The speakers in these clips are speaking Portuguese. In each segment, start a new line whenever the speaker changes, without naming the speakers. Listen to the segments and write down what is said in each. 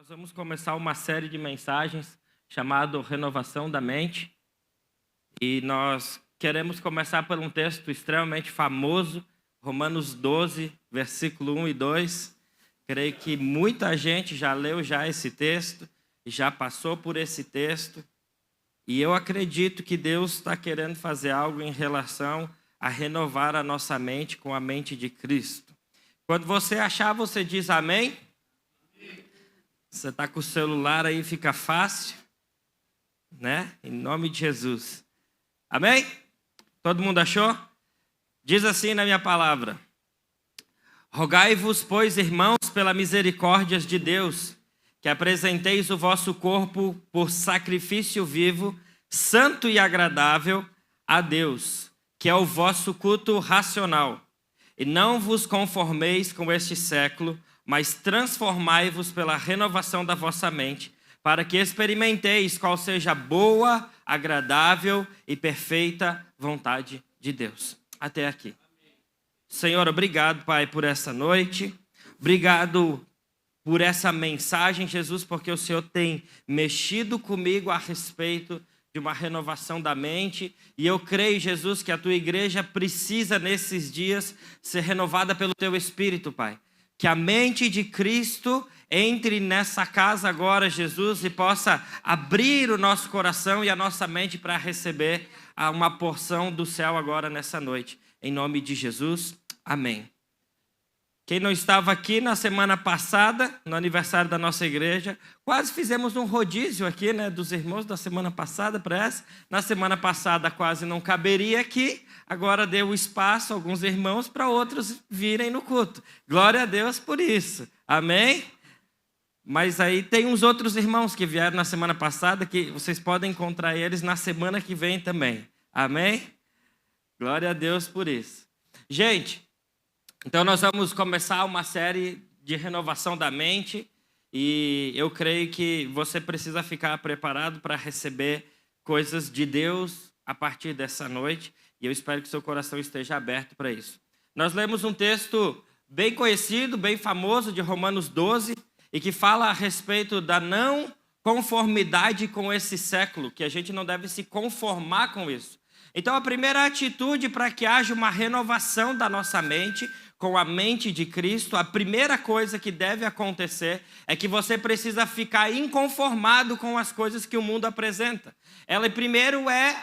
Nós vamos começar uma série de mensagens chamada Renovação da Mente. E nós queremos começar por um texto extremamente famoso, Romanos 12, versículo 1 e 2. Creio que muita gente já leu esse texto, já passou por esse texto. E eu acredito que Deus está querendo fazer algo em relação a renovar a nossa mente com a mente de Cristo. Quando você achar, você diz amém. Você está com o celular aí, fica fácil, né? Em nome de Jesus. Amém? Todo mundo achou? Diz assim na minha palavra: rogai-vos, pois, irmãos, pela misericórdia de Deus, que apresenteis o vosso corpo por sacrifício vivo, santo e agradável a Deus, que é o vosso culto racional. E não vos conformeis com este século, mas transformai-vos pela renovação da vossa mente, para que experimenteis qual seja a boa, agradável e perfeita vontade de Deus. Até aqui. Senhor, obrigado, Pai, por essa noite. Obrigado por essa mensagem, Jesus, porque o Senhor tem mexido comigo a respeito de uma renovação da mente. E eu creio, Jesus, que a tua igreja precisa, nesses dias, ser renovada pelo teu Espírito, Pai. Que a mente de Cristo entre nessa casa agora, Jesus, e possa abrir o nosso coração e a nossa mente para receber uma porção do céu agora nessa noite. Em nome de Jesus, amém. Quem não estava aqui na semana passada, no aniversário da nossa igreja, quase fizemos um rodízio aqui, né, dos irmãos da semana passada para essa. Na semana passada quase não caberia aqui, agora deu espaço a alguns irmãos para outros virem no culto. Glória a Deus por isso, amém? Mas aí tem uns outros irmãos que vieram na semana passada, que vocês podem encontrar eles na semana que vem também, amém? Glória a Deus por isso. Gente, então nós vamos começar uma série de renovação da mente e eu creio que você precisa ficar preparado para receber coisas de Deus a partir dessa noite e eu espero que seu coração esteja aberto para isso. Nós lemos um texto bem conhecido, bem famoso de Romanos 12 e que fala a respeito da não conformidade com esse século, que a gente não deve se conformar com isso. Então a primeira atitude para que haja uma renovação da nossa mente com a mente de Cristo, a primeira coisa que deve acontecer é que você precisa ficar inconformado com as coisas que o mundo apresenta. Ela primeiro é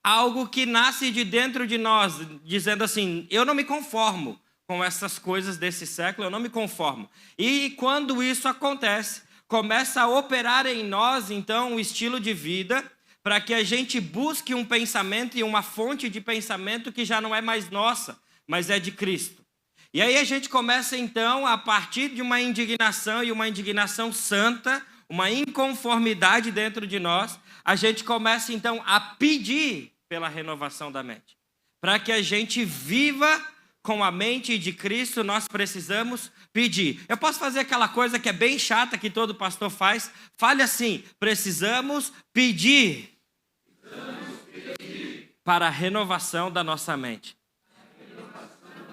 algo que nasce de dentro de nós, dizendo assim, eu não me conformo com essas coisas desse século, eu não me conformo. E quando isso acontece, começa a operar em nós, então, um estilo de vida para que a gente busque um pensamento e uma fonte de pensamento que já não é mais nossa, mas é de Cristo. E aí a gente começa então, a partir de uma indignação e uma indignação santa, uma inconformidade dentro de nós, a gente começa então a pedir pela renovação da mente. Para que a gente viva com a mente de Cristo, nós precisamos pedir. Eu posso fazer aquela coisa que é bem chata que todo pastor faz? Fale assim, precisamos pedir para a renovação da nossa mente.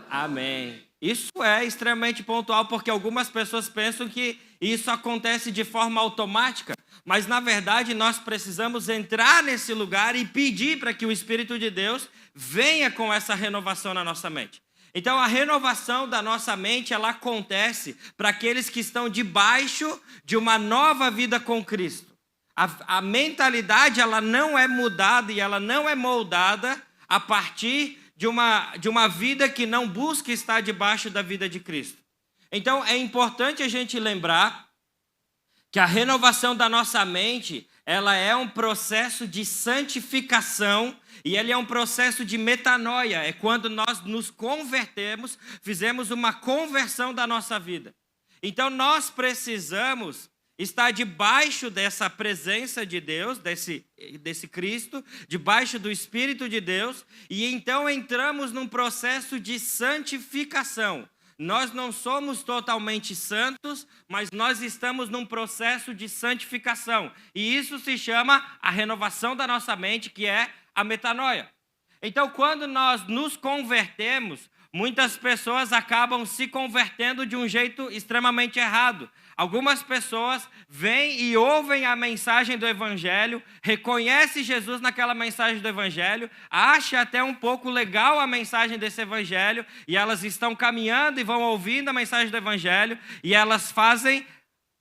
Amém. Isso é extremamente pontual, porque algumas pessoas pensam que isso acontece de forma automática, mas na verdade nós precisamos entrar nesse lugar e pedir para que o Espírito de Deus venha com essa renovação na nossa mente. Então a renovação da nossa mente, ela acontece para aqueles que estão debaixo de uma nova vida com Cristo. A mentalidade, ela não é mudada e ela não é moldada a partir de uma vida que não busca estar debaixo da vida de Cristo. Então, é importante a gente lembrar que a renovação da nossa mente, ela é um processo de santificação e ele é um processo de metanoia. É quando nós nos convertemos, fizemos uma conversão da nossa vida. Então, nós precisamos estar debaixo dessa presença de Deus, desse Cristo, debaixo do Espírito de Deus, e então entramos num processo de santificação. Nós não somos totalmente santos, mas nós estamos num processo de santificação. E isso se chama a renovação da nossa mente, que é a metanoia. Então, quando nós nos convertemos, muitas pessoas acabam se convertendo de um jeito extremamente errado. Algumas pessoas vêm e ouvem a mensagem do Evangelho, reconhecem Jesus naquela mensagem do Evangelho, acham até um pouco legal a mensagem desse Evangelho, e elas estão caminhando e vão ouvindo a mensagem do Evangelho, e elas fazem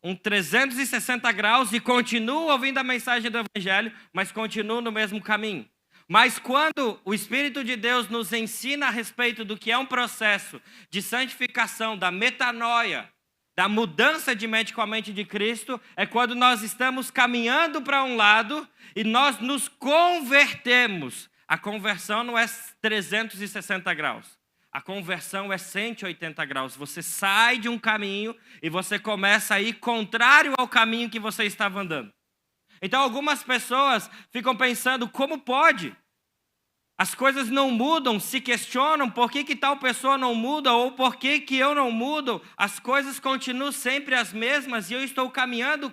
um 360 graus e continuam ouvindo a mensagem do Evangelho, mas continuam no mesmo caminho. Mas quando o Espírito de Deus nos ensina a respeito do que é um processo de santificação, da metanoia, da mudança de mente com a mente de Cristo, é quando nós estamos caminhando para um lado e nós nos convertemos. A conversão não é 360 graus. A conversão é 180 graus. Você sai de um caminho e você começa a ir contrário ao caminho que você estava andando. Então, algumas pessoas ficam pensando, como pode? As coisas não mudam, se questionam por que tal pessoa não muda ou por que eu não mudo. As coisas continuam sempre as mesmas e eu estou caminhando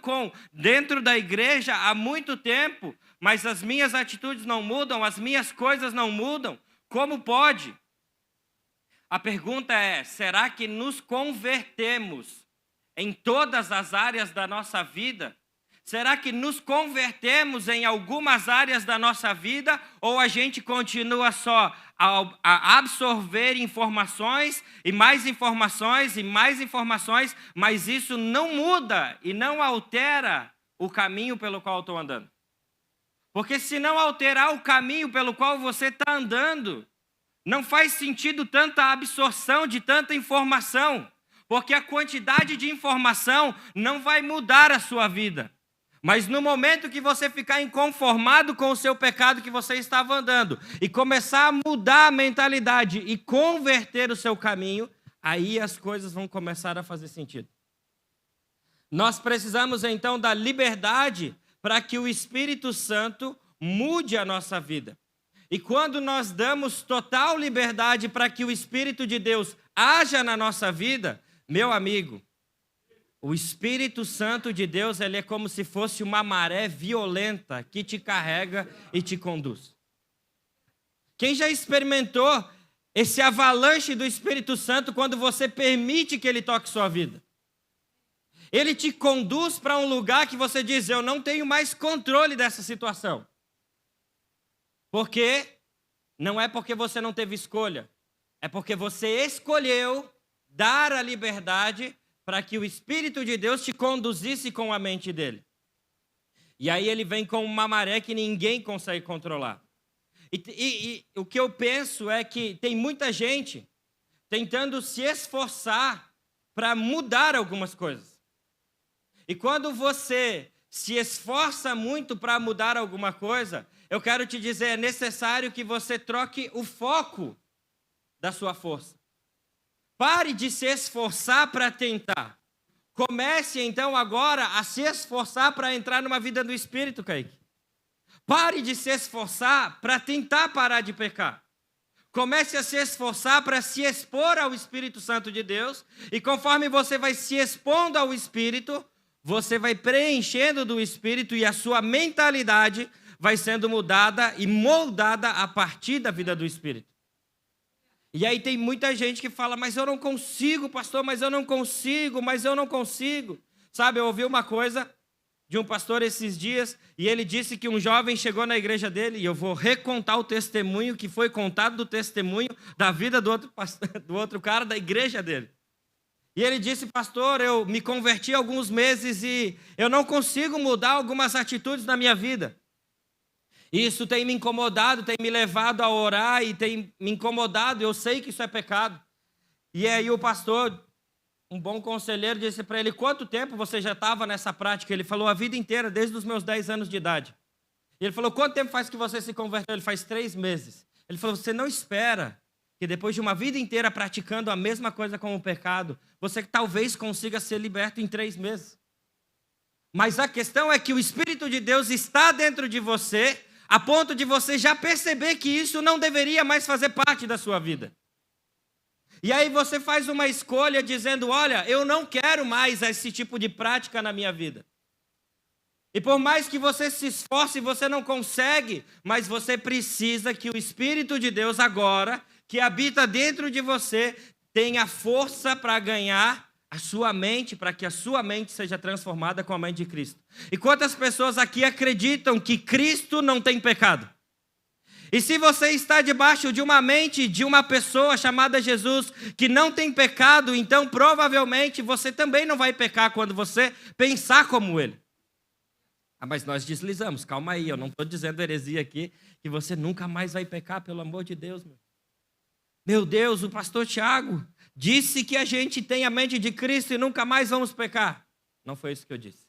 dentro da igreja há muito tempo, mas as minhas atitudes não mudam, as minhas coisas não mudam. Como pode? A pergunta é, será que nos convertemos em todas as áreas da nossa vida? Será que nos convertemos em algumas áreas da nossa vida ou a gente continua só a absorver informações e mais informações e mais informações, mas isso não muda e não altera o caminho pelo qual eu estou andando? Porque se não alterar o caminho pelo qual você está andando, não faz sentido tanta absorção de tanta informação, porque a quantidade de informação não vai mudar a sua vida. Mas no momento que você ficar inconformado com o seu pecado que você estava andando e começar a mudar a mentalidade e converter o seu caminho, aí as coisas vão começar a fazer sentido. Nós precisamos então da liberdade para que o Espírito Santo mude a nossa vida. E quando nós damos total liberdade para que o Espírito de Deus haja na nossa vida, meu amigo, o Espírito Santo de Deus, ele é como se fosse uma maré violenta que te carrega e te conduz. Quem já experimentou esse avalanche do Espírito Santo quando você permite que ele toque sua vida? Ele te conduz para um lugar que você diz, eu não tenho mais controle dessa situação. Porque não é porque você não teve escolha, é porque você escolheu dar a liberdade para que o Espírito de Deus te conduzisse com a mente dele. E aí ele vem com uma maré que ninguém consegue controlar. E o que eu penso é que tem muita gente tentando se esforçar para mudar algumas coisas. E quando você se esforça muito para mudar alguma coisa, eu quero te dizer, é necessário que você troque o foco da sua força. Pare de se esforçar para tentar. Comece então agora a se esforçar para entrar numa vida do Espírito, Kaique. Pare de se esforçar para tentar parar de pecar. Comece a se esforçar para se expor ao Espírito Santo de Deus. E conforme você vai se expondo ao Espírito, você vai preenchendo do Espírito e a sua mentalidade vai sendo mudada e moldada a partir da vida do Espírito. E aí tem muita gente que fala, mas eu não consigo, pastor, mas eu não consigo. Sabe, eu ouvi uma coisa de um pastor esses dias, e ele disse que um jovem chegou na igreja dele, e eu vou recontar o testemunho que foi contado do testemunho da vida do outro cara da igreja dele. E ele disse, pastor, eu me converti há alguns meses e eu não consigo mudar algumas atitudes na minha vida. Isso tem me incomodado, tem me levado a orar e tem me incomodado, eu sei que isso é pecado. E aí o pastor, um bom conselheiro, disse para ele, quanto tempo você já estava nessa prática? Ele falou, a vida inteira, desde os meus 10 anos de idade. E ele falou, quanto tempo faz que você se converteu? Ele faz 3 meses. Ele falou, você não espera que depois de uma vida inteira praticando a mesma coisa com o pecado, você talvez consiga ser liberto em 3 meses. Mas a questão é que o Espírito de Deus está dentro de você, a ponto de você já perceber que isso não deveria mais fazer parte da sua vida. E aí você faz uma escolha dizendo, olha, eu não quero mais esse tipo de prática na minha vida. E por mais que você se esforce, você não consegue, mas você precisa que o Espírito de Deus agora, que habita dentro de você, tenha força para ganhar a sua mente, para que a sua mente seja transformada com a mente de Cristo. E quantas pessoas aqui acreditam que Cristo não tem pecado? E se você está debaixo de uma mente de uma pessoa chamada Jesus, que não tem pecado, então provavelmente você também não vai pecar quando você pensar como ele. Ah, mas nós deslizamos, calma aí, eu não estou dizendo heresia aqui, que você nunca mais vai pecar, pelo amor de Deus. Meu Deus, o pastor Tiago disse que a gente tem a mente de Cristo e nunca mais vamos pecar. Não foi isso que eu disse.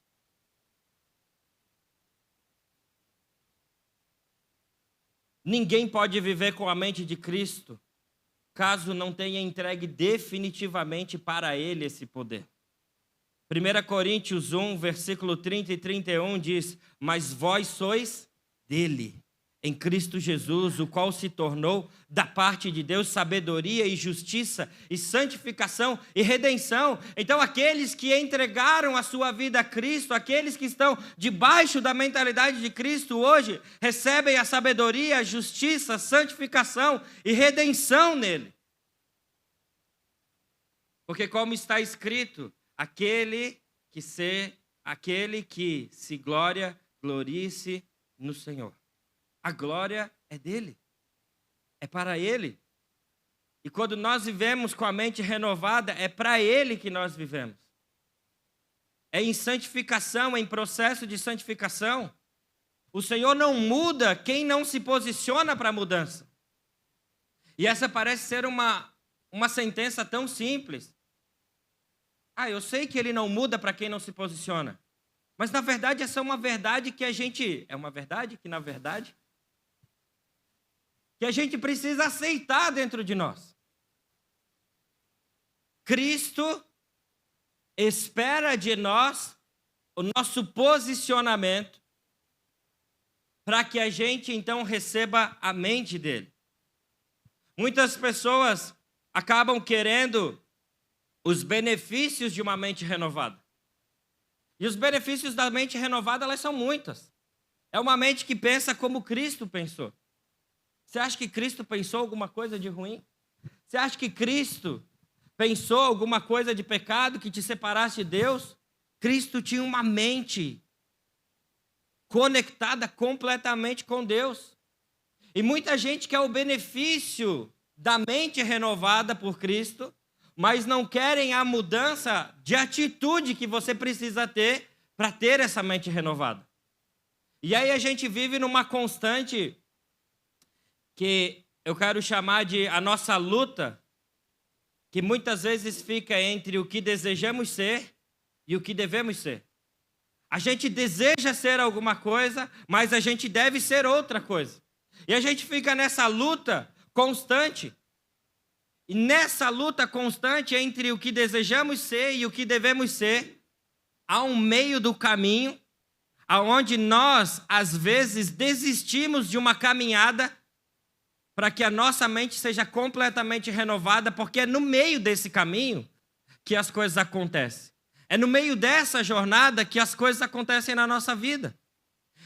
Ninguém pode viver com a mente de Cristo caso não tenha entregue definitivamente para Ele esse poder. 1 Coríntios 1, versículo 30 e 31 diz: mas vós sois dele, em Cristo Jesus, o qual se tornou da parte de Deus sabedoria e justiça e santificação e redenção. Então aqueles que entregaram a sua vida a Cristo, aqueles que estão debaixo da mentalidade de Cristo hoje, recebem a sabedoria, a justiça, a santificação e redenção nele. Porque como está escrito, aquele que se glorie-se no Senhor. A glória é dele, é para ele. E quando nós vivemos com a mente renovada, é para ele que nós vivemos. É em santificação, é em processo de santificação. O Senhor não muda quem não se posiciona para a mudança. E essa parece ser uma sentença tão simples. Ah, eu sei que ele não muda para quem não se posiciona. Mas na verdade essa é uma verdade que a gente... É uma verdade que na verdade... que a gente precisa aceitar dentro de nós. Cristo espera de nós o nosso posicionamento para que a gente então receba a mente dele. Muitas pessoas acabam querendo os benefícios de uma mente renovada. E os benefícios da mente renovada, elas são muitas. É uma mente que pensa como Cristo pensou. Você acha que Cristo pensou alguma coisa de ruim? Você acha que Cristo pensou alguma coisa de pecado que te separasse de Deus? Cristo tinha uma mente conectada completamente com Deus. E muita gente quer o benefício da mente renovada por Cristo, mas não querem a mudança de atitude que você precisa ter para ter essa mente renovada. E aí a gente vive numa constante que eu quero chamar de a nossa luta, que muitas vezes fica entre o que desejamos ser e o que devemos ser. A gente deseja ser alguma coisa, mas a gente deve ser outra coisa. E a gente fica nessa luta constante. E nessa luta constante entre o que desejamos ser e o que devemos ser, há um meio do caminho, aonde nós, às vezes, desistimos de uma caminhada para que a nossa mente seja completamente renovada, porque é no meio desse caminho que as coisas acontecem. É no meio dessa jornada que as coisas acontecem na nossa vida.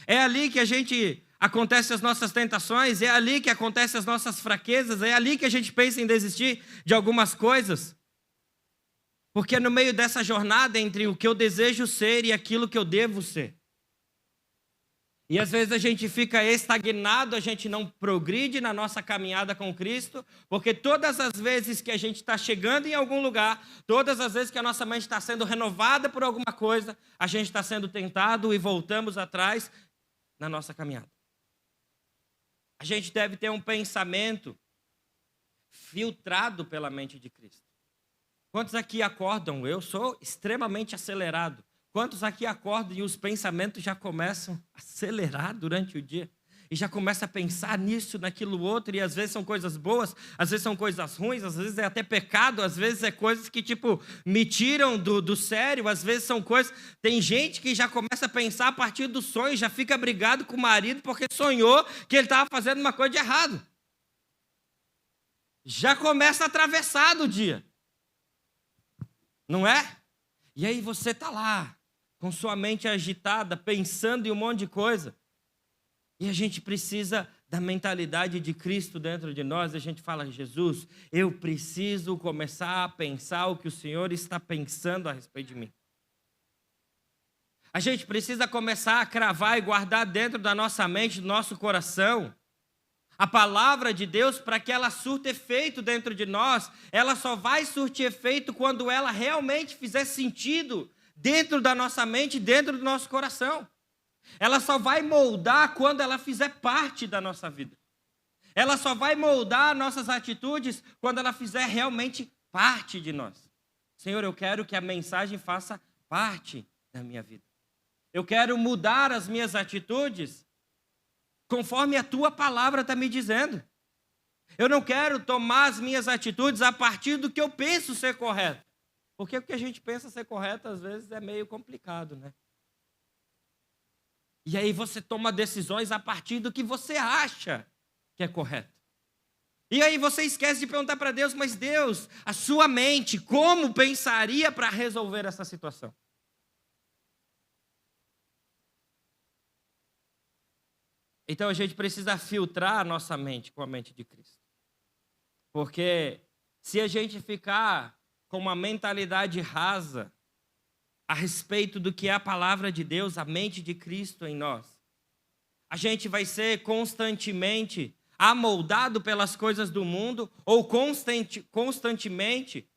É ali que acontecem as nossas tentações, é ali que acontecem as nossas fraquezas, é ali que a gente pensa em desistir de algumas coisas. Porque é no meio dessa jornada entre o que eu desejo ser e aquilo que eu devo ser. E às vezes a gente fica estagnado, a gente não progride na nossa caminhada com Cristo, porque todas as vezes que a gente está chegando em algum lugar, todas as vezes que a nossa mente está sendo renovada por alguma coisa, a gente está sendo tentado e voltamos atrás na nossa caminhada. A gente deve ter um pensamento filtrado pela mente de Cristo. Quantos aqui acordam? Eu sou extremamente acelerado. Quantos aqui acordam e os pensamentos já começam a acelerar durante o dia? E já começa a pensar nisso, naquilo outro, e às vezes são coisas boas, às vezes são coisas ruins, às vezes é até pecado, às vezes é coisas que, me tiram do sério, às vezes são coisas... Tem gente que já começa a pensar a partir do sonho, já fica brigado com o marido porque sonhou que ele estava fazendo uma coisa de errado. Já começa atravessado o dia. Não é? E aí você está lá, com sua mente agitada, pensando em um monte de coisa. E a gente precisa da mentalidade de Cristo dentro de nós. A gente fala, Jesus, eu preciso começar a pensar o que o Senhor está pensando a respeito de mim. A gente precisa começar a cravar e guardar dentro da nossa mente, do nosso coração, a palavra de Deus, para que ela surta efeito dentro de nós. Ela só vai surtir efeito quando ela realmente fizer sentido dentro da nossa mente, dentro do nosso coração. Ela só vai moldar quando ela fizer parte da nossa vida. Ela só vai moldar nossas atitudes quando ela fizer realmente parte de nós. Senhor, eu quero que a mensagem faça parte da minha vida. Eu quero mudar as minhas atitudes conforme a tua palavra está me dizendo. Eu não quero tomar as minhas atitudes a partir do que eu penso ser correto. Porque o que a gente pensa ser correto, às vezes, é meio complicado, né? E aí você toma decisões a partir do que você acha que é correto. E aí você esquece de perguntar para Deus, mas Deus, a sua mente, como pensaria para resolver essa situação? Então a gente precisa filtrar a nossa mente com a mente de Cristo. Porque se a gente ficar com uma mentalidade rasa a respeito do que é a palavra de Deus, a mente de Cristo em nós, a gente vai ser constantemente amoldado pelas coisas do mundo ou constantemente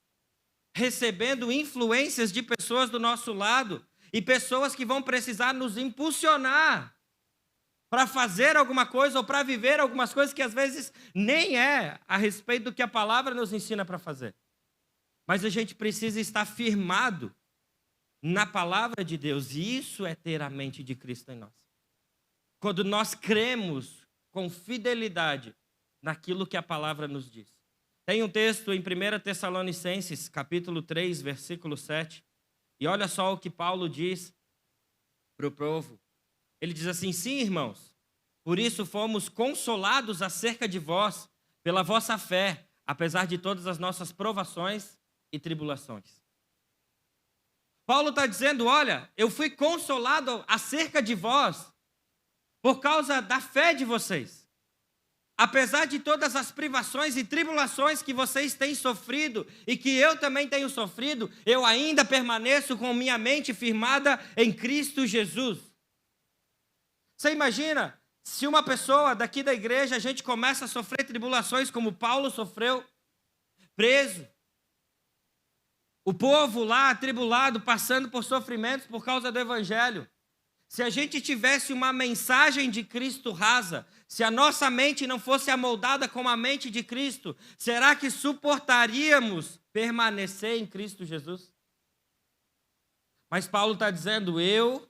recebendo influências de pessoas do nosso lado e pessoas que vão precisar nos impulsionar para fazer alguma coisa ou para viver algumas coisas que às vezes nem é a respeito do que a palavra nos ensina para fazer. Mas a gente precisa estar firmado na palavra de Deus, e isso é ter a mente de Cristo em nós. Quando nós cremos com fidelidade naquilo que a palavra nos diz. Tem um texto em 1 Tessalonicenses, capítulo 3, versículo 7, e olha só o que Paulo diz para o povo. Ele diz assim: sim, irmãos, por isso fomos consolados acerca de vós, pela vossa fé, apesar de todas as nossas provações e tribulações. Paulo está dizendo, olha, eu fui consolado acerca de vós por causa da fé de vocês. Apesar de todas as privações e tribulações que vocês têm sofrido e que eu também tenho sofrido, eu ainda permaneço com minha mente firmada em Cristo Jesus. Você imagina, se uma pessoa daqui da igreja, a gente começa a sofrer tribulações como Paulo sofreu, preso, o povo lá atribulado, passando por sofrimentos por causa do evangelho. Se a gente tivesse uma mensagem de Cristo rasa, se a nossa mente não fosse amoldada com a mente de Cristo, será que suportaríamos permanecer em Cristo Jesus? Mas Paulo está dizendo, eu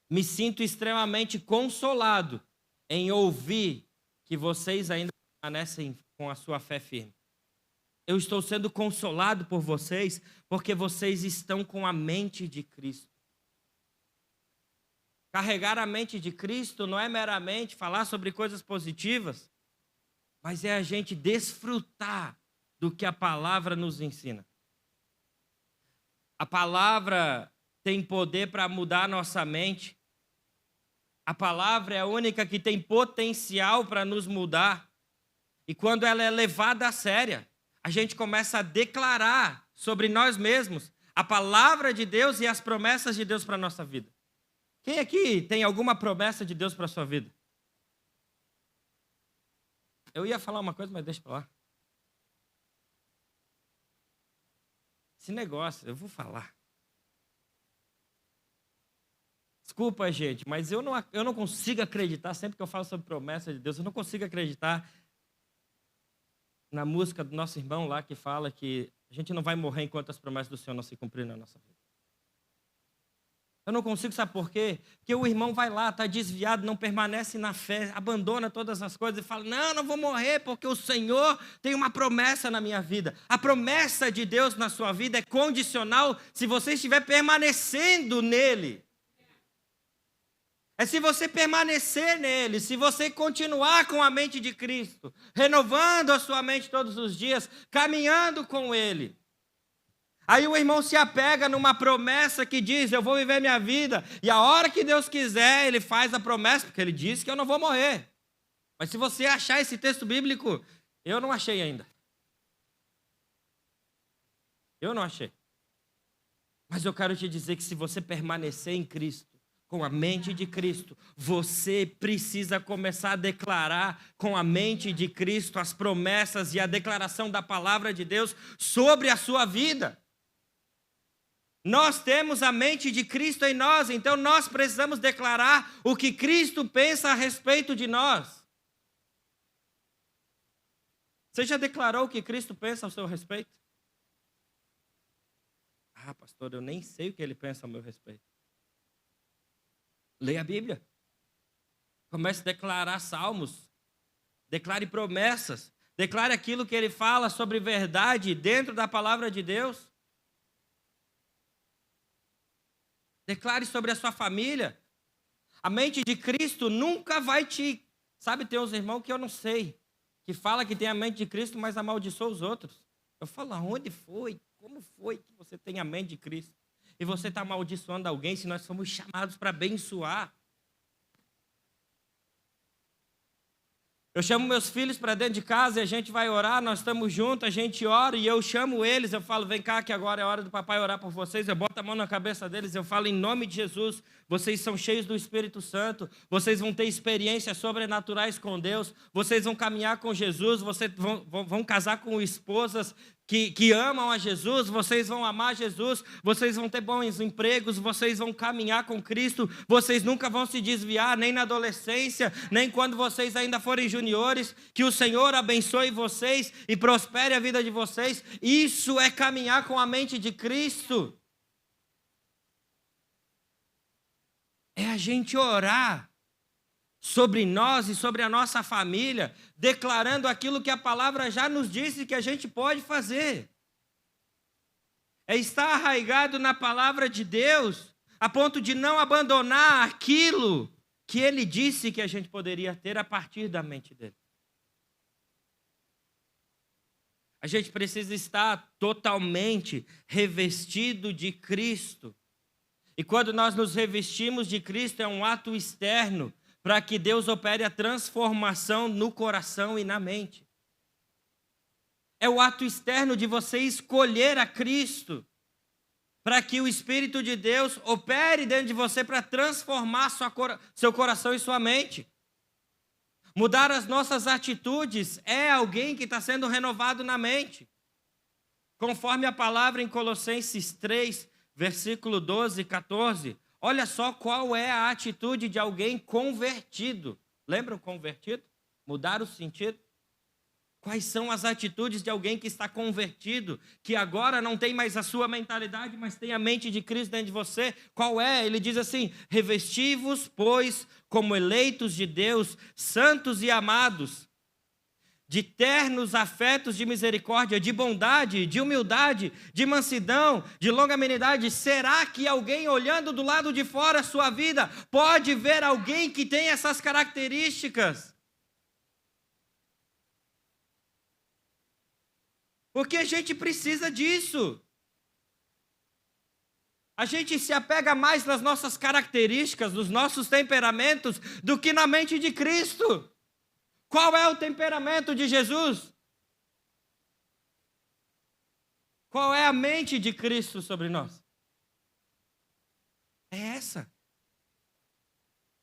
me sinto extremamente consolado em ouvir que vocês ainda permanecem com a sua fé firme. Eu estou sendo consolado por vocês, porque vocês estão com a mente de Cristo. Carregar a mente de Cristo não é meramente falar sobre coisas positivas, mas é a gente desfrutar do que a palavra nos ensina. A palavra tem poder para mudar a nossa mente. A palavra é a única que tem potencial para nos mudar. E quando ela é levada a sério, a gente começa a declarar sobre nós mesmos a palavra de Deus e as promessas de Deus para a nossa vida. Quem aqui tem alguma promessa de Deus para a sua vida? Eu ia falar uma coisa, mas deixa para lá. Esse negócio, eu vou falar. Desculpa, gente, mas eu não consigo acreditar, sempre que eu falo sobre promessa de Deus, eu não consigo acreditar na música do nosso irmão lá que fala que a gente não vai morrer enquanto as promessas do Senhor não se cumprirem na nossa vida. Eu não consigo, sabe por quê? Porque o irmão vai lá, está desviado, não permanece na fé, abandona todas as coisas e fala, não vou morrer porque o Senhor tem uma promessa na minha vida. A promessa de Deus na sua vida é condicional se você estiver permanecendo nele. É se você permanecer nele, se você continuar com a mente de Cristo, renovando a sua mente todos os dias, caminhando com ele. Aí o irmão se apega numa promessa que diz, eu vou viver minha vida, e a hora que Deus quiser, ele faz a promessa, porque ele disse que eu não vou morrer. Mas se você achar esse texto bíblico, eu não achei ainda. Eu não achei. Mas eu quero te dizer que se você permanecer em Cristo, com a mente de Cristo, você precisa começar a declarar com a mente de Cristo as promessas e a declaração da palavra de Deus sobre a sua vida. Nós temos a mente de Cristo em nós, então nós precisamos declarar o que Cristo pensa a respeito de nós. Você já declarou o que Cristo pensa ao seu respeito? Ah, pastor, eu nem sei o que ele pensa ao meu respeito. Leia a Bíblia. Comece a declarar salmos. Declare promessas. Declare aquilo que ele fala sobre verdade dentro da palavra de Deus. Declare sobre a sua família. A mente de Cristo nunca vai te... Sabe, tem uns irmãos que eu não sei, que fala que tem a mente de Cristo, mas amaldiçoa os outros. Eu falo, aonde foi? Como foi que você tem a mente de Cristo? E você está amaldiçoando alguém se nós somos chamados para abençoar. Eu chamo meus filhos para dentro de casa e a gente vai orar, nós estamos juntos, a gente ora e eu chamo eles, eu falo, vem cá que agora é hora do papai orar por vocês, eu boto a mão na cabeça deles, eu falo, em nome de Jesus, vocês são cheios do Espírito Santo, vocês vão ter experiências sobrenaturais com Deus, vocês vão caminhar com Jesus, vocês vão casar com esposas que amam a Jesus, vocês vão amar Jesus, vocês vão ter bons empregos, vocês vão caminhar com Cristo, vocês nunca vão se desviar, nem na adolescência, nem quando vocês ainda forem juniores, que o Senhor abençoe vocês e prospere a vida de vocês. Isso é caminhar com a mente de Cristo. É a gente orar sobre nós e sobre a nossa família, declarando aquilo que a palavra já nos disse que a gente pode fazer. É estar arraigado na palavra de Deus, a ponto de não abandonar aquilo que Ele disse que a gente poderia ter a partir da mente dEle. A gente precisa estar totalmente revestido de Cristo. E quando nós nos revestimos de Cristo, é um ato externo, para que Deus opere a transformação no coração e na mente. É o ato externo de você escolher a Cristo, para que o Espírito de Deus opere dentro de você para transformar seu coração e sua mente. Mudar as nossas atitudes é alguém que está sendo renovado na mente. Conforme a palavra em Colossenses 3, versículo 12 e 14, olha só qual é a atitude de alguém convertido. Lembram convertido? Mudar o sentido? Quais são as atitudes de alguém que está convertido, que agora não tem mais a sua mentalidade, mas tem a mente de Cristo dentro de você? Qual é? Ele diz assim, revesti-vos, pois, como eleitos de Deus, santos e amados, de ternos afetos de misericórdia, de bondade, de humildade, de mansidão, de longanimidade. Será que alguém olhando do lado de fora a sua vida pode ver alguém que tem essas características? Porque a gente precisa disso. A gente se apega mais nas nossas características, nos nossos temperamentos, do que na mente de Cristo. Qual é o temperamento de Jesus? Qual é a mente de Cristo sobre nós? É essa.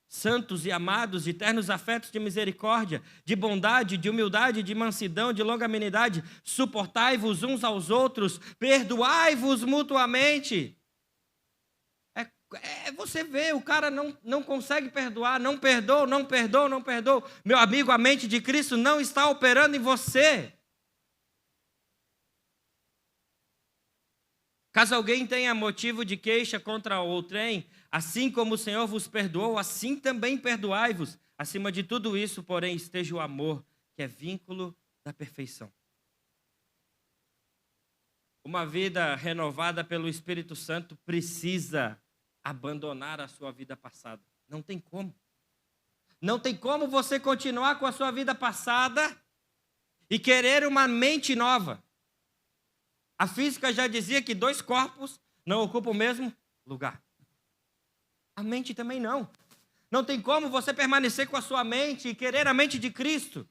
Santos e amados, de ternos afetos de misericórdia, de bondade, de humildade, de mansidão, de longanimidade, suportai-vos uns aos outros, perdoai-vos mutuamente. Você vê, o cara não consegue perdoar, não perdoa. Meu amigo, a mente de Cristo não está operando em você. Caso alguém tenha motivo de queixa contra outrem, assim como o Senhor vos perdoou, assim também perdoai-vos. Acima de tudo isso, porém, esteja o amor, que é vínculo da perfeição. Uma vida renovada pelo Espírito Santo precisa abandonar a sua vida passada. Não tem como. Não tem como você continuar com a sua vida passada e querer uma mente nova. A física já dizia que 2 corpos não ocupam o mesmo lugar. A mente também não. Não tem como você permanecer com a sua mente e querer a mente de Cristo.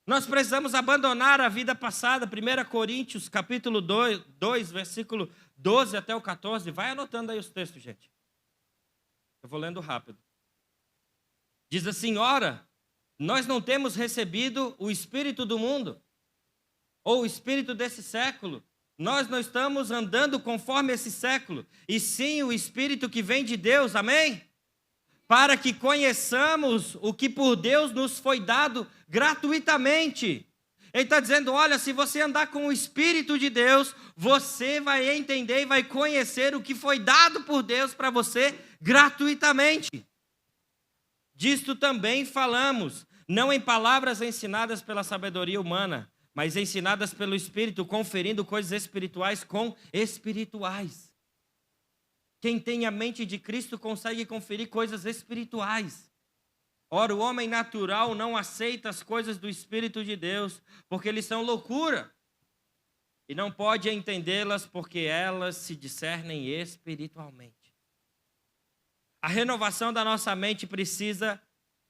Nós precisamos abandonar a vida passada. 1 Coríntios, capítulo 2, versículo 12 até o 14. Vai anotando aí os textos, gente. Eu vou lendo rápido. Diz assim: ora, nós não temos recebido o espírito do mundo, ou o espírito desse século. Nós não estamos andando conforme esse século, e sim o espírito que vem de Deus, amém? Para que conheçamos o que por Deus nos foi dado gratuitamente. Ele está dizendo, olha, se você andar com o Espírito de Deus, você vai entender e vai conhecer o que foi dado por Deus para você gratuitamente. Disto também falamos, não em palavras ensinadas pela sabedoria humana, mas ensinadas pelo Espírito, conferindo coisas espirituais com espirituais. Quem tem a mente de Cristo consegue conferir coisas espirituais. Ora, o homem natural não aceita as coisas do Espírito de Deus, porque eles são loucura. E não pode entendê-las, porque elas se discernem espiritualmente. A renovação da nossa mente precisa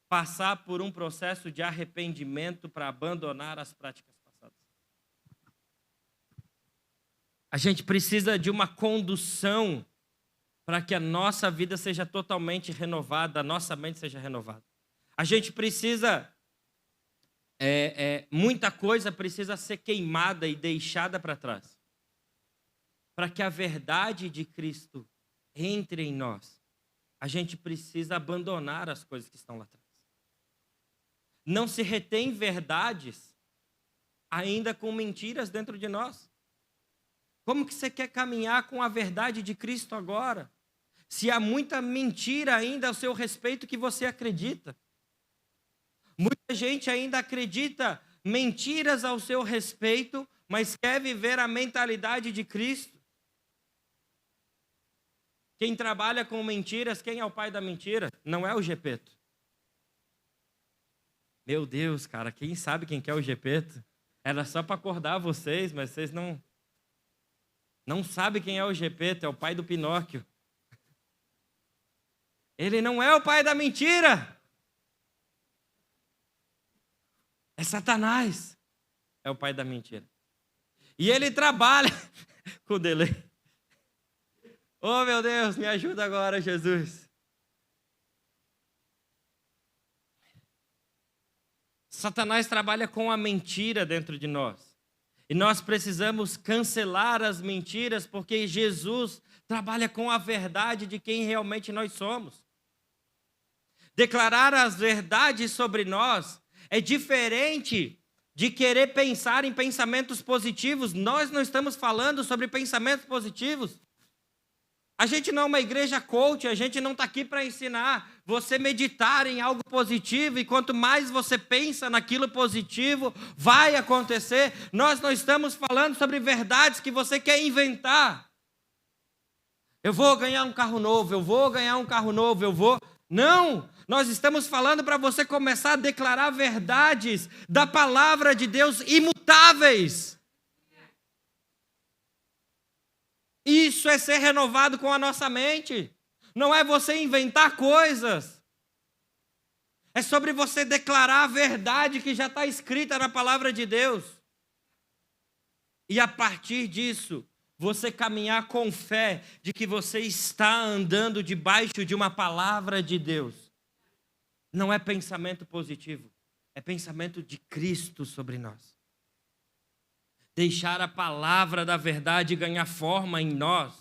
passar por um processo de arrependimento para abandonar as práticas passadas. A gente precisa de uma condução para que a nossa vida seja totalmente renovada, a nossa mente seja renovada. A gente precisa, muita coisa precisa ser queimada e deixada para trás, para que a verdade de Cristo entre em nós. A gente precisa abandonar as coisas que estão lá atrás. Não se retém verdades ainda com mentiras dentro de nós. Como que você quer caminhar com a verdade de Cristo agora? Se há muita mentira ainda ao seu respeito que você acredita. Muita gente ainda acredita mentiras ao seu respeito, mas quer viver a mentalidade de Cristo. Quem trabalha com mentiras, quem é o pai da mentira? Não é o Gepeto. Meu Deus, cara, quem sabe quem que é o Gepeto? Era só para acordar vocês, mas vocês não sabem quem é o Gepeto, é o pai do Pinóquio. Ele não é o pai da mentira. É Satanás. É o pai da mentira. E ele trabalha com o delay. Oh, meu Deus, me ajuda agora, Jesus. Satanás trabalha com a mentira dentro de nós. E nós precisamos cancelar as mentiras, porque Jesus trabalha com a verdade de quem realmente nós somos. Declarar as verdades sobre nós é diferente de querer pensar em pensamentos positivos. Nós não estamos falando sobre pensamentos positivos. A gente não é uma igreja coach, a gente não está aqui para ensinar você meditar em algo positivo, e quanto mais você pensa naquilo positivo, vai acontecer. Nós não estamos falando sobre verdades que você quer inventar. Eu vou ganhar um carro novo, eu vou ganhar um carro novo, eu vou... Não, nós estamos falando para você começar a declarar verdades da palavra de Deus imutáveis. Isso é ser renovado com a nossa mente. Não é você inventar coisas. É sobre você declarar a verdade que já está escrita na palavra de Deus. E a partir disso, você caminhar com fé de que você está andando debaixo de uma palavra de Deus. Não é pensamento positivo, é pensamento de Cristo sobre nós. Deixar a palavra da verdade ganhar forma em nós.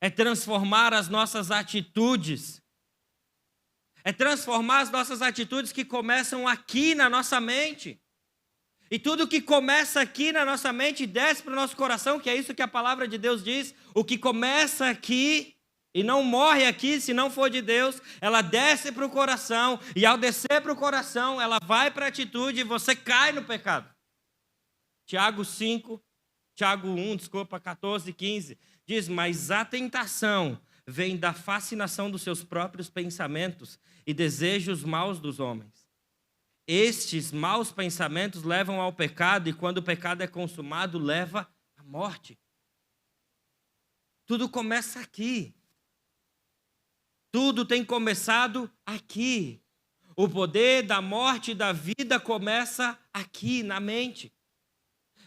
É transformar as nossas atitudes. É transformar as nossas atitudes que começam aqui na nossa mente. E tudo que começa aqui na nossa mente desce para o nosso coração, que é isso que a palavra de Deus diz. O que começa aqui e não morre aqui, se não for de Deus, ela desce para o coração. E ao descer para o coração, ela vai para a atitude e você cai no pecado. Tiago 14, 15, diz, mas a tentação vem da fascinação dos seus próprios pensamentos e desejos maus dos homens. Estes maus pensamentos levam ao pecado, e quando o pecado é consumado, leva à morte. Tudo começa aqui. Tudo tem começado aqui. O poder da morte e da vida começa aqui, na mente.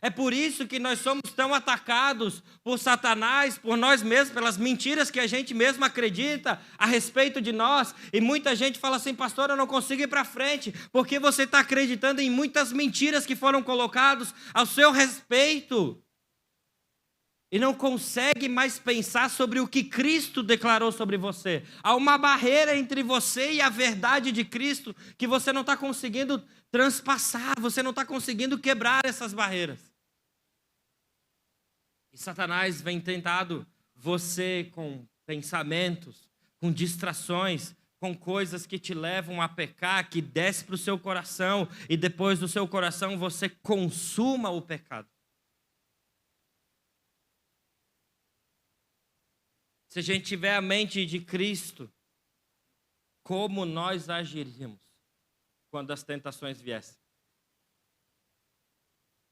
É por isso que nós somos tão atacados por Satanás, por nós mesmos, pelas mentiras que a gente mesmo acredita a respeito de nós. E muita gente fala assim: pastor, eu não consigo ir para frente, porque você está acreditando em muitas mentiras que foram colocadas ao seu respeito. E não consegue mais pensar sobre o que Cristo declarou sobre você. Há uma barreira entre você e a verdade de Cristo que você não está conseguindo transpassar, você não está conseguindo quebrar essas barreiras. E Satanás vem tentado você com pensamentos, com distrações, com coisas que te levam a pecar, que desce para o seu coração, e depois do seu coração você consuma o pecado. Se a gente tiver a mente de Cristo, como nós agiríamos quando as tentações viessem?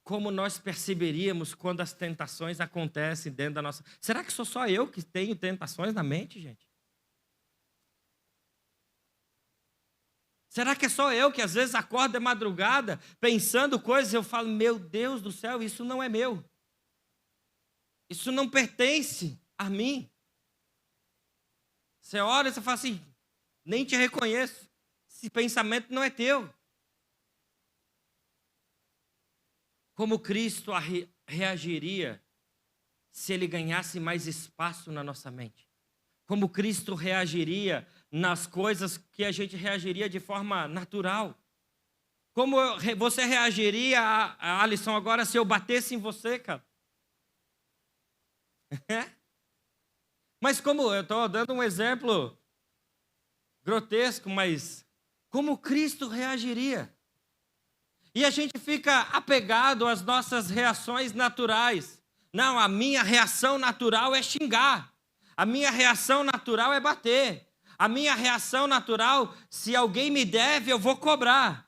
Como nós perceberíamos quando as tentações acontecem dentro da nossa... Será que sou só eu que tenho tentações na mente, gente? Será que é só eu que às vezes acordo de madrugada pensando coisas e eu falo: meu Deus do céu, isso não é meu. Isso não pertence a mim. Você olha e você fala assim: nem te reconheço. Esse pensamento não é teu. Como Cristo reagiria se ele ganhasse mais espaço na nossa mente? Como Cristo reagiria nas coisas que a gente reagiria de forma natural? Como você reagiria, Alisson, agora se eu batesse em você, cara? Mas como, eu estou dando um exemplo grotesco, mas como Cristo reagiria? E a gente fica apegado às nossas reações naturais. Não, a minha reação natural é xingar. A minha reação natural é bater. A minha reação natural, se alguém me deve, eu vou cobrar.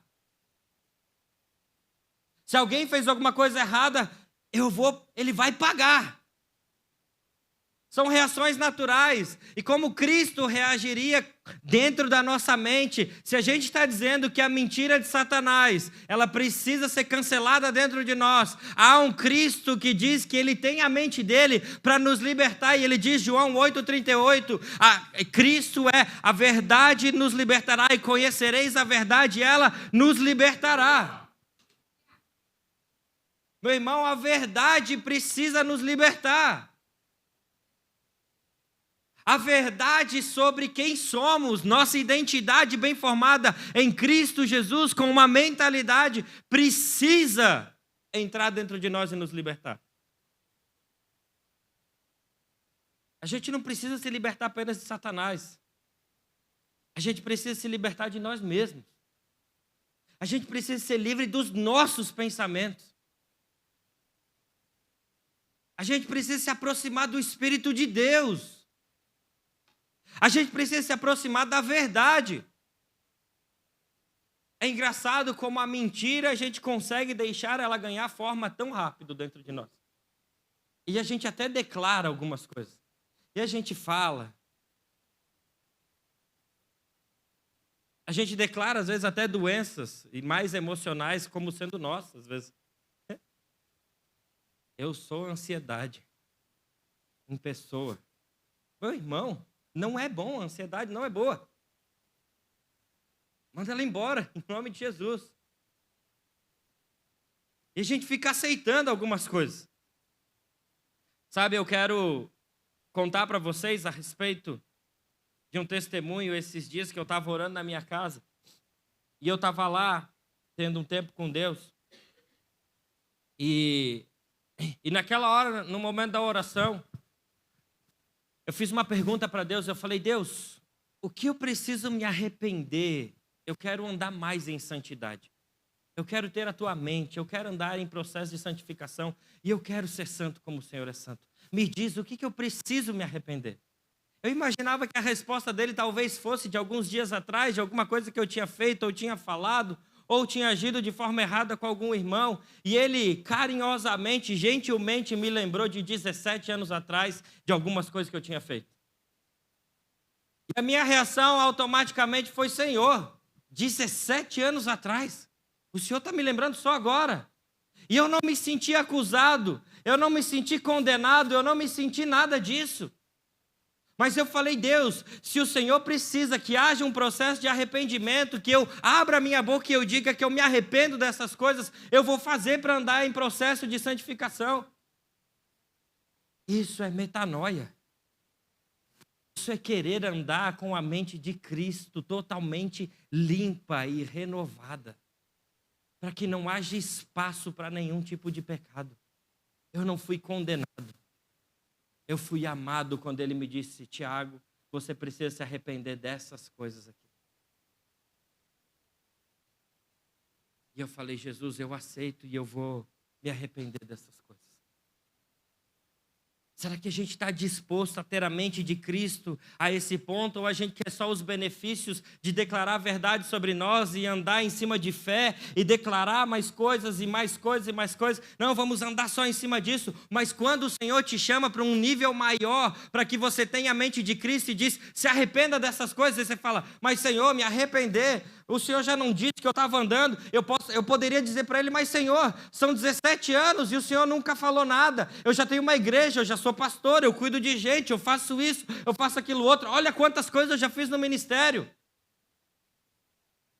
Se alguém fez alguma coisa errada, ele vai pagar. São reações naturais. E como Cristo reagiria dentro da nossa mente, se a gente está dizendo que a mentira de Satanás, ela precisa ser cancelada dentro de nós, há um Cristo que diz que ele tem a mente dele para nos libertar, e ele diz, João 8,38, Cristo é a verdade, nos libertará, e conhecereis a verdade, e ela nos libertará. Meu irmão, a verdade precisa nos libertar. A verdade sobre quem somos, nossa identidade bem formada em Cristo Jesus, com uma mentalidade, precisa entrar dentro de nós e nos libertar. A gente não precisa se libertar apenas de Satanás. A gente precisa se libertar de nós mesmos. A gente precisa ser livre dos nossos pensamentos. A gente precisa se aproximar do Espírito de Deus. A gente precisa se aproximar da verdade. É engraçado como a mentira, a gente consegue deixar ela ganhar forma tão rápido dentro de nós. E a gente até declara algumas coisas. E a gente fala. A gente declara, às vezes, até doenças e mais emocionais como sendo nossas, às vezes. Eu sou ansiedade em pessoa. Meu irmão, não é bom, a ansiedade não é boa. Manda ela embora, em nome de Jesus. E a gente fica aceitando algumas coisas. Sabe, eu quero contar para vocês a respeito de um testemunho esses dias que eu estava orando na minha casa. E eu estava lá, tendo um tempo com Deus. E naquela hora, no momento da oração, eu fiz uma pergunta para Deus, eu falei: Deus, o que eu preciso me arrepender? Eu quero andar mais em santidade. Eu quero ter a tua mente, eu quero andar em processo de santificação e eu quero ser santo como o Senhor é santo. Me diz o que eu preciso me arrepender. Eu imaginava que a resposta dele talvez fosse de alguns dias atrás, de alguma coisa que eu tinha feito ou tinha falado, ou tinha agido de forma errada com algum irmão, e ele carinhosamente, gentilmente me lembrou de 17 anos atrás, de algumas coisas que eu tinha feito. E a minha reação automaticamente foi: Senhor, 17 anos atrás, o Senhor está me lembrando só agora. E eu não me senti acusado, eu não me senti condenado, eu não me senti nada disso. Mas eu falei: Deus, se o Senhor precisa que haja um processo de arrependimento, que eu abra minha boca e eu diga que eu me arrependo dessas coisas, eu vou fazer para andar em processo de santificação. Isso é metanoia. Isso é querer andar com a mente de Cristo totalmente limpa e renovada, para que não haja espaço para nenhum tipo de pecado. Eu não fui condenado. Eu fui amado quando ele me disse: Tiago, você precisa se arrepender dessas coisas aqui. E eu falei: Jesus, eu aceito e eu vou me arrepender dessas coisas. Será que a gente está disposto a ter a mente de Cristo a esse ponto? Ou a gente quer só os benefícios de declarar a verdade sobre nós e andar em cima de fé e declarar mais coisas e mais coisas e mais coisas? Não, vamos andar só em cima disso. Mas quando o Senhor te chama para um nível maior, para que você tenha a mente de Cristo e diz: se arrependa dessas coisas, e você fala: mas Senhor, me arrepender, o Senhor já não disse que eu estava andando. Eu poderia dizer para ele: mas Senhor, são 17 anos e o Senhor nunca falou nada. Eu já tenho uma igreja, eu já sou pastor, eu cuido de gente, eu faço isso, eu faço aquilo outro. Olha quantas coisas eu já fiz no ministério.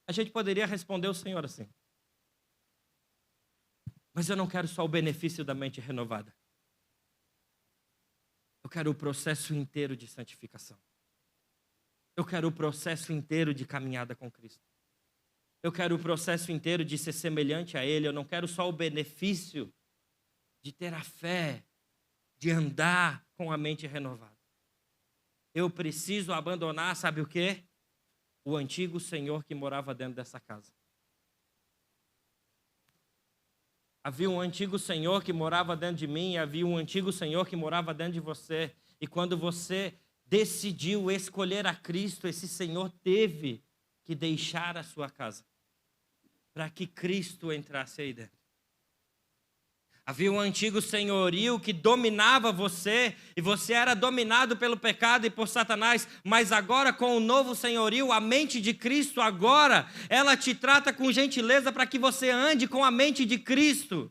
A gente poderia responder ao Senhor assim: mas eu não quero só o benefício da mente renovada. Eu quero o processo inteiro de santificação. Eu quero o processo inteiro de caminhada com Cristo. Eu quero o processo inteiro de ser semelhante a Ele. Eu não quero só o benefício de ter a fé, de andar com a mente renovada. Eu preciso abandonar, sabe o quê? O antigo senhor que morava dentro dessa casa. Havia um antigo senhor que morava dentro de mim, e havia um antigo senhor que morava dentro de você. E quando você decidiu escolher a Cristo, esse senhor teve que deixar a sua casa para que Cristo entrasse aí dentro. Havia um antigo senhorio que dominava você, e você era dominado pelo pecado e por Satanás, mas agora com o novo senhorio, a mente de Cristo agora, ela te trata com gentileza para que você ande com a mente de Cristo.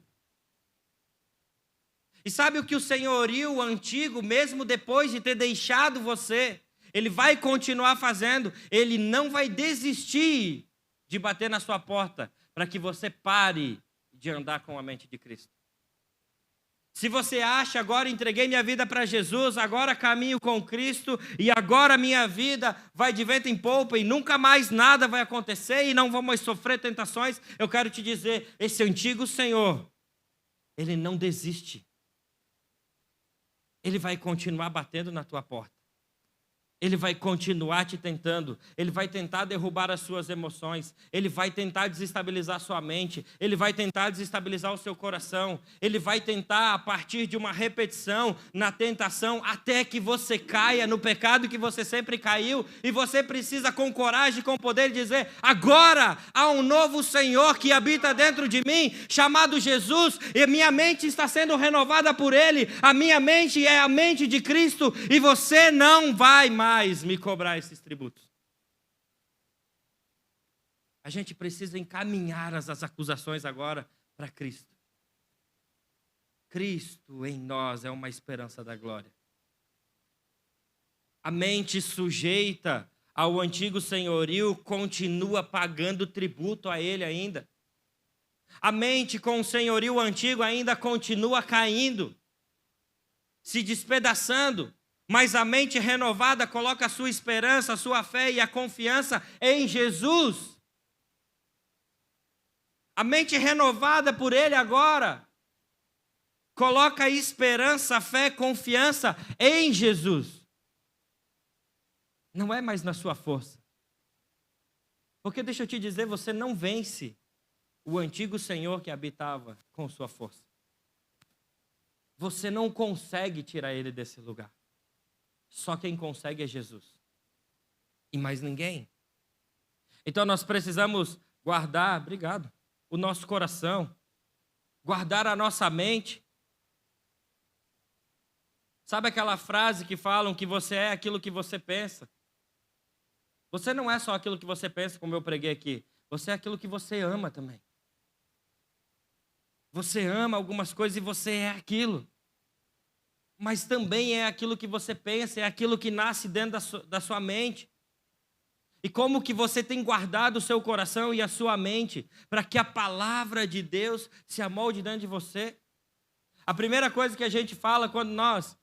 E sabe o que o senhorio antigo, mesmo depois de ter deixado você, ele vai continuar fazendo? Ele não vai desistir de bater na sua porta para que você pare de andar com a mente de Cristo. Se você acha: agora entreguei minha vida para Jesus, agora caminho com Cristo e agora minha vida vai de vento em polpa e nunca mais nada vai acontecer e não vou mais sofrer tentações, eu quero te dizer: esse antigo Senhor, ele não desiste. Ele vai continuar batendo na tua porta. Ele vai continuar te tentando, ele vai tentar derrubar as suas emoções, ele vai tentar desestabilizar a sua mente, ele vai tentar desestabilizar o seu coração, ele vai tentar, a partir de uma repetição na tentação, até que você caia no pecado que você sempre caiu, e você precisa, com coragem e com poder, dizer: agora há um novo Senhor que habita dentro de mim, chamado Jesus, e minha mente está sendo renovada por Ele, a minha mente é a mente de Cristo, e você não vai mais me cobrar esses tributos. A gente precisa encaminhar as acusações agora para Cristo. Cristo em nós é uma esperança da glória. A mente sujeita ao antigo senhorio continua pagando tributo a ele ainda. A mente com o senhorio antigo ainda continua caindo, se despedaçando. Mas a mente renovada coloca a sua esperança, a sua fé e a confiança em Jesus. A mente renovada por Ele agora coloca a esperança, a fé, confiança em Jesus. Não é mais na sua força. Porque deixa eu te dizer, você não vence o antigo Senhor que habitava com sua força. Você não consegue tirar ele desse lugar. Só quem consegue é Jesus. E mais ninguém. Então nós precisamos guardar, obrigado, o nosso coração, guardar a nossa mente. Sabe aquela frase que falam que você é aquilo que você pensa? Você não é só aquilo que você pensa, como eu preguei aqui. Você é aquilo que você ama também. Você ama algumas coisas e você é aquilo. Mas também é aquilo que você pensa, é aquilo que nasce dentro da sua mente. E como que você tem guardado o seu coração e a sua mente para que a palavra de Deus se amolde dentro de você? A primeira coisa que a gente fala quando nós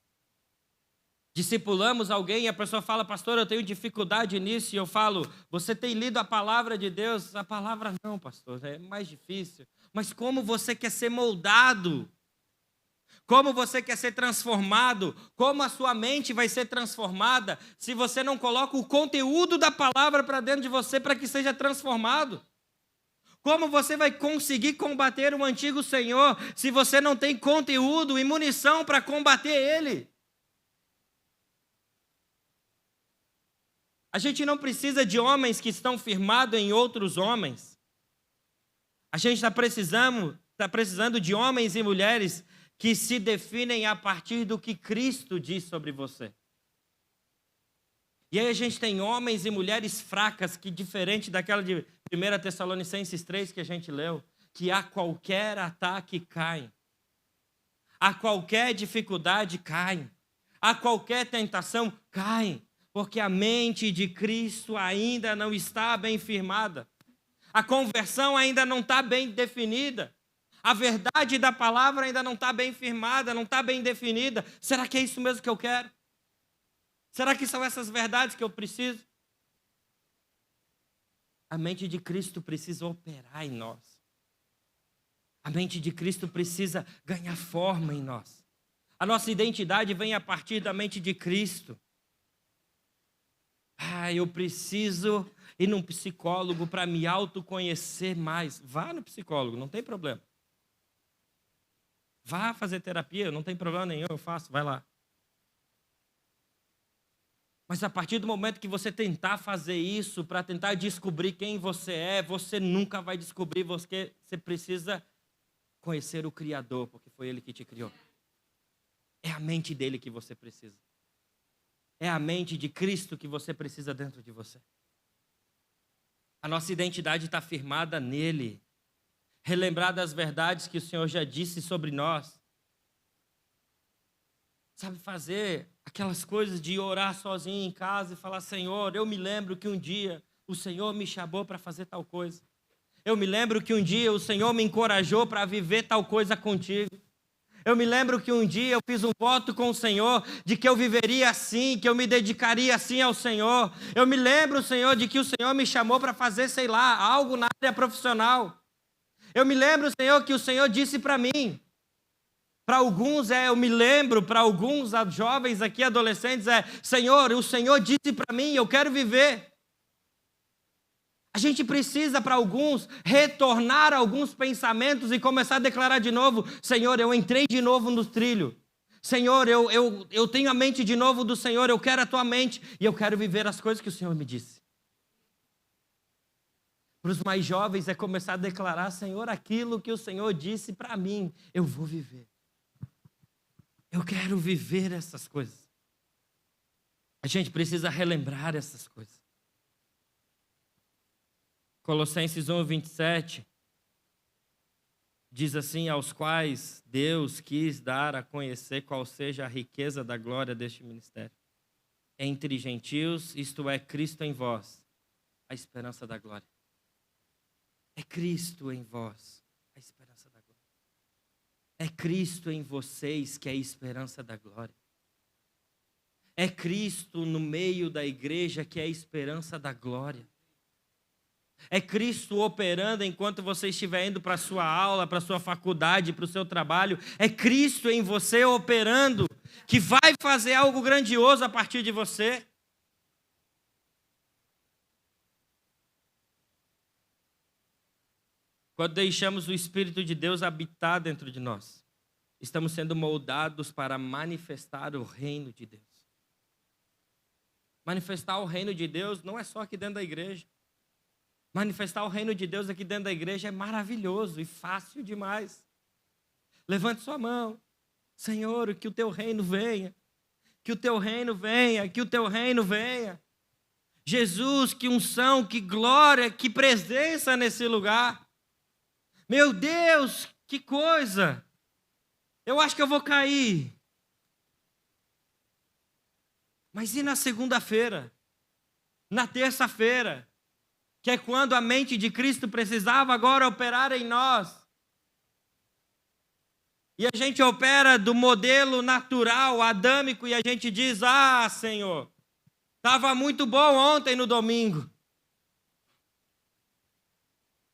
discipulamos alguém e a pessoa fala, pastor, eu tenho dificuldade nisso, e eu falo, você tem lido a palavra de Deus? A palavra não, pastor, é mais difícil. Mas como você quer ser moldado? Como você quer ser transformado? Como a sua mente vai ser transformada se você não coloca o conteúdo da palavra para dentro de você para que seja transformado? Como você vai conseguir combater o antigo Senhor se você não tem conteúdo e munição para combater ele? A gente não precisa de homens que estão firmados em outros homens. A gente está precisando de homens e mulheres que se definem a partir do que Cristo diz sobre você. E aí a gente tem homens e mulheres fracas, que diferente daquela de 1 Tessalonicenses 3 que a gente leu, que a qualquer ataque caem, a qualquer dificuldade caem, a qualquer tentação caem, porque a mente de Cristo ainda não está bem firmada, a conversão ainda não está bem definida, a verdade da palavra ainda não está bem firmada, não está bem definida. Será que é isso mesmo que eu quero? Será que são essas verdades que eu preciso? A mente de Cristo precisa operar em nós. A mente de Cristo precisa ganhar forma em nós. A nossa identidade vem a partir da mente de Cristo. Eu preciso ir num psicólogo para me autoconhecer mais. Vá no psicólogo, não tem problema. Vá fazer terapia, não tem problema nenhum, eu faço, vai lá. Mas a partir do momento que você tentar fazer isso, para tentar descobrir quem você é, você nunca vai descobrir, você precisa conhecer o Criador, porque foi Ele que te criou. É a mente dele que você precisa. É a mente de Cristo que você precisa dentro de você. A nossa identidade está firmada nele. Relembrar das verdades que o Senhor já disse sobre nós. Sabe, fazer aquelas coisas de orar sozinho em casa e falar, Senhor, eu me lembro que um dia o Senhor me chamou para fazer tal coisa. Eu me lembro que um dia o Senhor me encorajou para viver tal coisa contigo. Eu me lembro que um dia eu fiz um voto com o Senhor de que eu viveria assim, que eu me dedicaria assim ao Senhor. Eu me lembro, Senhor, de que o Senhor me chamou para fazer, sei lá, algo na área profissional. Eu me lembro, Senhor, que o Senhor disse para mim. Para alguns eu me lembro, para alguns jovens aqui, adolescentes, Senhor, o Senhor disse para mim, eu quero viver. A gente precisa, para alguns, retornar a alguns pensamentos e começar a declarar de novo, Senhor, eu entrei de novo no trilho. Senhor, eu tenho a mente de novo do Senhor, eu quero a tua mente e eu quero viver as coisas que o Senhor me disse. Para os mais jovens é começar a declarar, Senhor, aquilo que o Senhor disse para mim, eu vou viver. Eu quero viver essas coisas. A gente precisa relembrar essas coisas. Colossenses 1:27 diz assim, aos quais Deus quis dar a conhecer qual seja a riqueza da glória deste ministério. Entre gentios, isto é, Cristo em vós, a esperança da glória. É Cristo em vós, a esperança da glória. É Cristo em vocês que é a esperança da glória. É Cristo no meio da igreja que é a esperança da glória. É Cristo operando enquanto você estiver indo para a sua aula, para a sua faculdade, para o seu trabalho. É Cristo em você operando, que vai fazer algo grandioso a partir de você. Quando deixamos o Espírito de Deus habitar dentro de nós, estamos sendo moldados para manifestar o reino de Deus. Manifestar o reino de Deus não é só aqui dentro da igreja. Manifestar o reino de Deus aqui dentro da igreja é maravilhoso e fácil demais. Levante sua mão. Senhor, que o teu reino venha. Que o teu reino venha, que o teu reino venha. Jesus, que unção, que glória, que presença nesse lugar. Meu Deus, que coisa. Eu acho que eu vou cair. Mas e na segunda-feira? Na terça-feira? Que é quando a mente de Cristo precisava agora operar em nós. E a gente opera do modelo natural, adâmico, e a gente diz: ah, Senhor, estava muito bom ontem no domingo.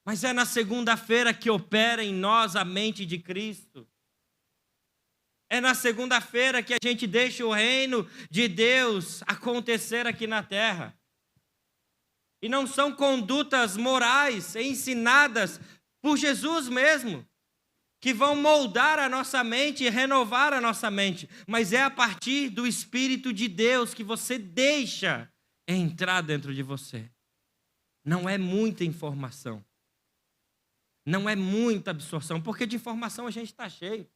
Mas é na segunda-feira que opera em nós a mente de Cristo. É na segunda-feira que a gente deixa o reino de Deus acontecer aqui na terra. E não são condutas morais ensinadas por Jesus mesmo, que vão moldar a nossa mente e renovar a nossa mente. Mas é a partir do Espírito de Deus que você deixa entrar dentro de você. Não é muita informação. Não é muita absorção, porque de informação a gente está cheio.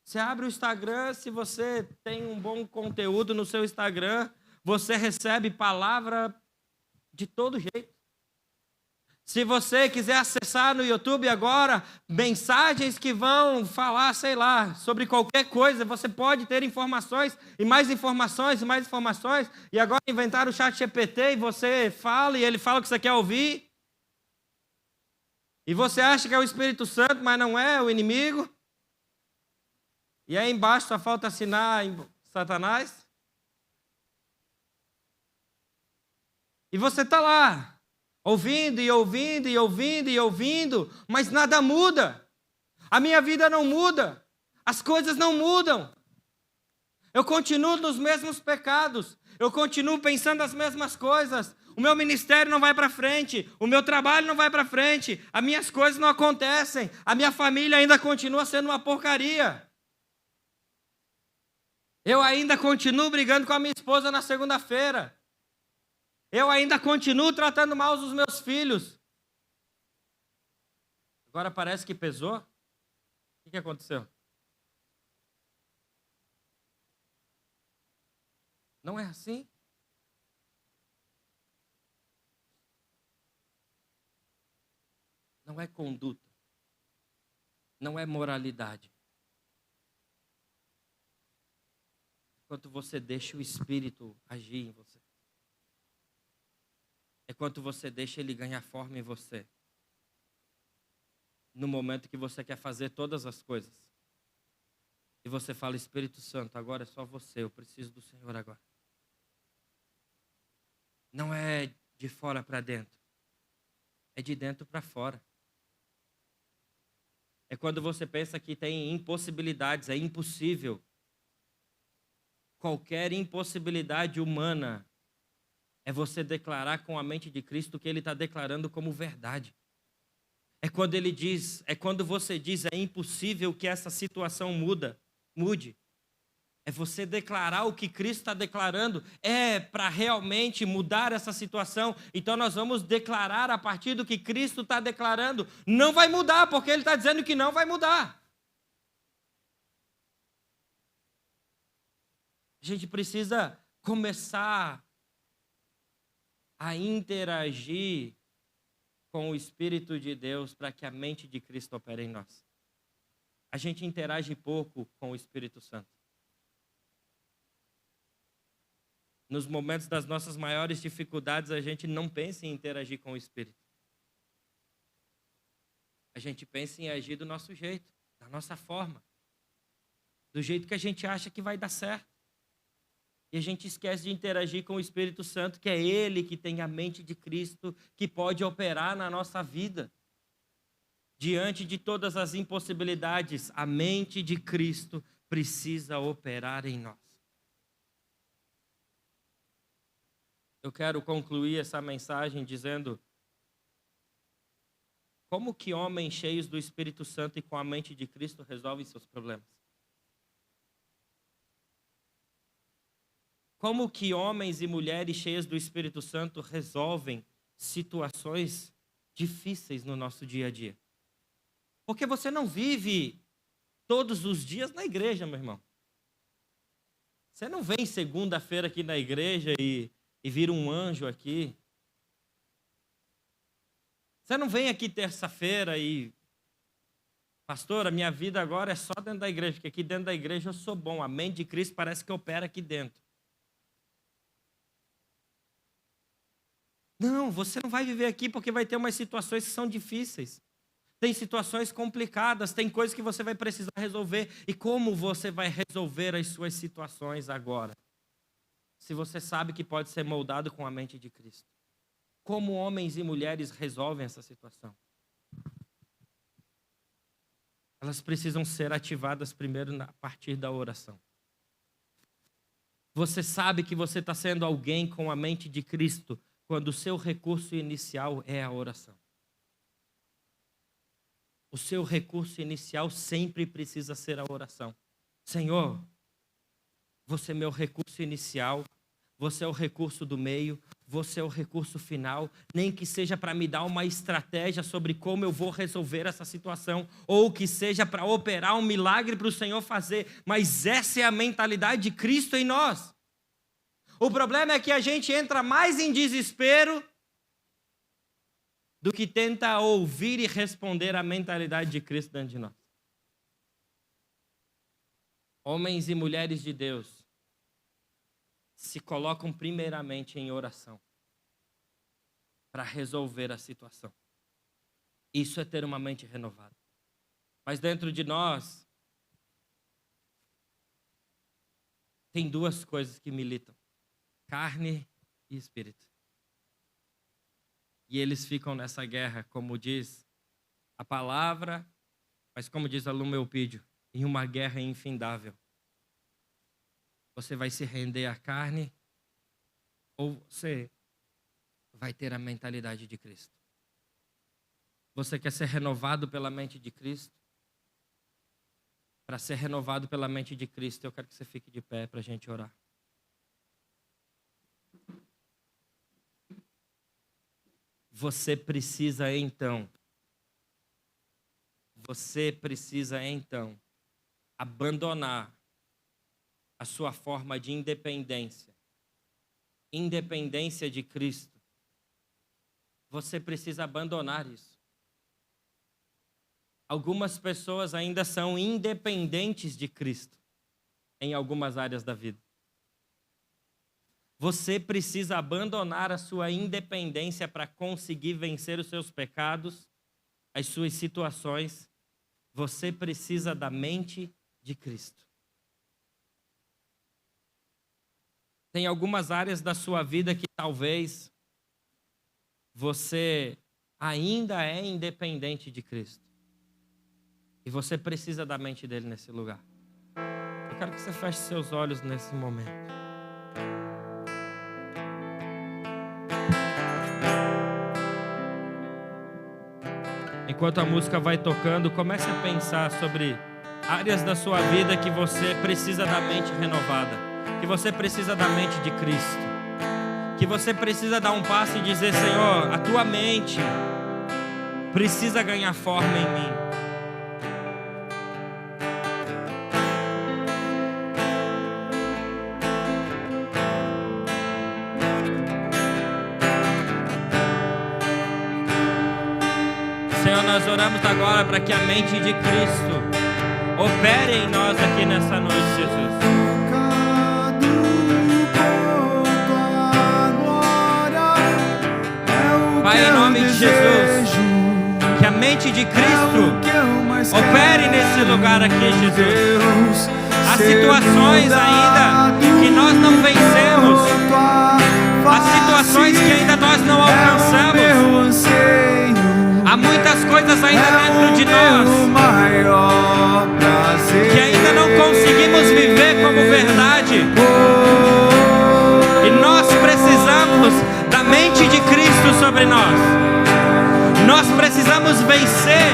Você abre o Instagram, se você tem um bom conteúdo no seu Instagram, você recebe palavra de todo jeito. Se você quiser acessar no YouTube agora, mensagens que vão falar, sei lá, sobre qualquer coisa, você pode ter informações, e mais informações, e mais informações, e agora inventaram o ChatGPT, e você fala, e ele fala o que você quer ouvir, e você acha que é o Espírito Santo, mas não é, o inimigo, e aí embaixo só falta assinar Satanás, e você está lá, ouvindo e ouvindo e ouvindo e ouvindo, mas nada muda. A minha vida não muda. As coisas não mudam. Eu continuo nos mesmos pecados. Eu continuo pensando as mesmas coisas. O meu ministério não vai para frente. O meu trabalho não vai para frente. As minhas coisas não acontecem. A minha família ainda continua sendo uma porcaria. Eu ainda continuo brigando com a minha esposa na segunda-feira. Eu ainda continuo tratando mal os meus filhos. Agora parece que pesou. O que aconteceu? Não é assim? Não é conduta. Não é moralidade. Enquanto você deixa o Espírito agir em você. É quando você deixa ele ganhar forma em você. No momento que você quer fazer todas as coisas. E você fala: Espírito Santo, agora é só você, eu preciso do Senhor agora. Não é de fora para dentro. É de dentro para fora. É quando você pensa que tem impossibilidades, é impossível. Qualquer impossibilidade humana é você declarar com a mente de Cristo o que ele está declarando como verdade. É quando ele diz, é quando você diz: é impossível que essa situação mude. É você declarar o que Cristo está declarando, é para realmente mudar essa situação. Então nós vamos declarar a partir do que Cristo está declarando. Não vai mudar, porque ele está dizendo que não vai mudar. A gente precisa começar a interagir com o Espírito de Deus para que a mente de Cristo opere em nós. A gente interage pouco com o Espírito Santo. Nos momentos das nossas maiores dificuldades, a gente não pensa em interagir com o Espírito. A gente pensa em agir do nosso jeito, da nossa forma, do jeito que a gente acha que vai dar certo. E a gente esquece de interagir com o Espírito Santo, que é Ele que tem a mente de Cristo, que pode operar na nossa vida. Diante de todas as impossibilidades, a mente de Cristo precisa operar em nós. Eu quero concluir essa mensagem dizendo: como que homens cheios do Espírito Santo e com a mente de Cristo resolvem seus problemas? Como que homens e mulheres cheias do Espírito Santo resolvem situações difíceis no nosso dia a dia. Porque você não vive todos os dias na igreja, meu irmão. Você não vem segunda-feira aqui na igreja e vira um anjo aqui. Você não vem aqui terça-feira e... Pastor, a minha vida agora é só dentro da igreja, porque aqui dentro da igreja eu sou bom. A mente de Cristo parece que opera aqui dentro. Não, você não vai viver aqui porque vai ter umas situações que são difíceis. Tem situações complicadas, tem coisas que você vai precisar resolver. E como você vai resolver as suas situações agora? Se você sabe que pode ser moldado com a mente de Cristo. Como homens e mulheres resolvem essa situação? Elas precisam ser ativadas primeiro a partir da oração. Você sabe que você está sendo alguém com a mente de Cristo quando o seu recurso inicial é a oração. O seu recurso inicial sempre precisa ser a oração. Senhor, você é meu recurso inicial, você é o recurso do meio, você é o recurso final, nem que seja para me dar uma estratégia sobre como eu vou resolver essa situação, ou que seja para operar um milagre para o Senhor fazer, mas essa é a mentalidade de Cristo em nós. O problema é que a gente entra mais em desespero do que tenta ouvir e responder à mentalidade de Cristo dentro de nós. Homens e mulheres de Deus se colocam primeiramente em oração para resolver a situação. Isso é ter uma mente renovada. Mas dentro de nós tem duas coisas que militam: carne e espírito. E eles ficam nessa guerra, como diz a palavra, mas como diz a Lume Eupídio, em uma guerra infindável. Você vai se render à carne ou você vai ter a mentalidade de Cristo? Você quer ser renovado pela mente de Cristo? Para ser renovado pela mente de Cristo, eu quero que você fique de pé para a gente orar. Você precisa então abandonar a sua forma de independência de Cristo. Você precisa abandonar isso. Algumas pessoas ainda são independentes de Cristo em algumas áreas da vida. Você precisa abandonar a sua independência para conseguir vencer os seus pecados, as suas situações. Você precisa da mente de Cristo. Tem algumas áreas da sua vida que talvez você ainda é independente de Cristo. E você precisa da mente dele nesse lugar. Eu quero que você feche seus olhos nesse momento. Enquanto a música vai tocando, comece a pensar sobre áreas da sua vida que você precisa da mente renovada, que você precisa da mente de Cristo, que você precisa dar um passo e dizer: Senhor, a tua mente precisa ganhar forma em mim. Senhor, nós oramos agora para que a mente de Cristo opere em nós aqui nessa noite, Jesus. Pai, em nome de Jesus, que a mente de Cristo opere nesse lugar aqui, Jesus. Há situações ainda que nós não vencemos, há situações que ainda nós não alcançamos. Há muitas coisas ainda dentro de nós que ainda não conseguimos viver como verdade. E nós precisamos da mente de Cristo sobre nós. Nós precisamos vencer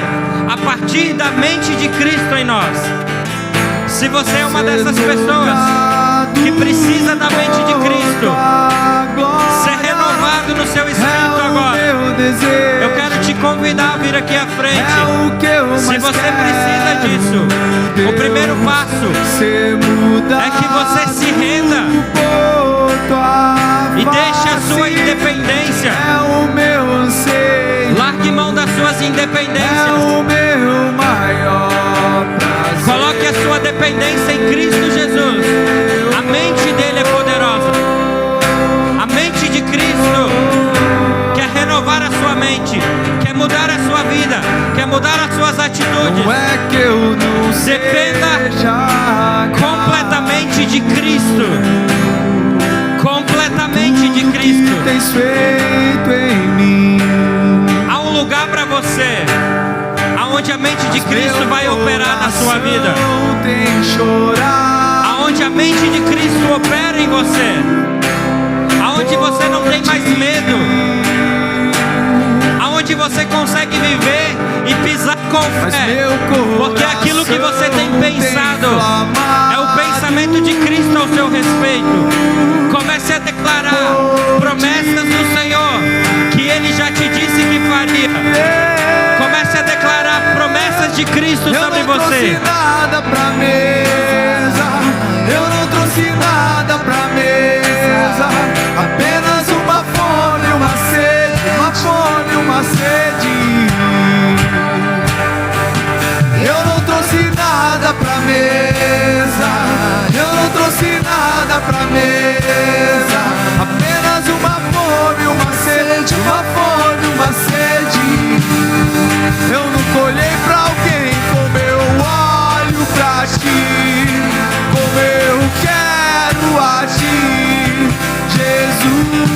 a partir da mente de Cristo em nós. Se você é uma dessas pessoas que precisa da mente de Cristo, ser renovado ligado no seu espírito agora. Eu quero te convidar a vir aqui à frente. Se você precisa disso, o primeiro passo é que você se renda e deixe a sua independência. Largue mão das suas independências. Coloque a sua dependência em Cristo Jesus. A mente dele é poderosa. A mente de Cristo quer renovar a sua mente, quer mudar a sua vida, quer mudar as suas atitudes. Dependa completamente de Cristo. Completamente de Cristo. Há um lugar para você aonde a mente de Cristo vai operar na sua vida. Aonde a mente de Cristo opera em você. Aonde você não tem mais medo. Aonde você consegue viver e pisar com fé. Porque aquilo que você tem pensado é o pensamento de Cristo ao seu respeito. Comece a declarar promessas do Senhor que Ele já te disse que faria. Comece a declarar promessas de Cristo sobre você.
Eu não trouxe nada pra mesa, apenas uma fome, uma sede, uma fome, uma sede. Eu não trouxe nada pra mesa, eu não trouxe nada pra mesa, apenas uma fome, uma sede, uma fome, uma sede. Eu nunca olhei pra alguém como eu olho pra ti, como eu quero agir, Jesus.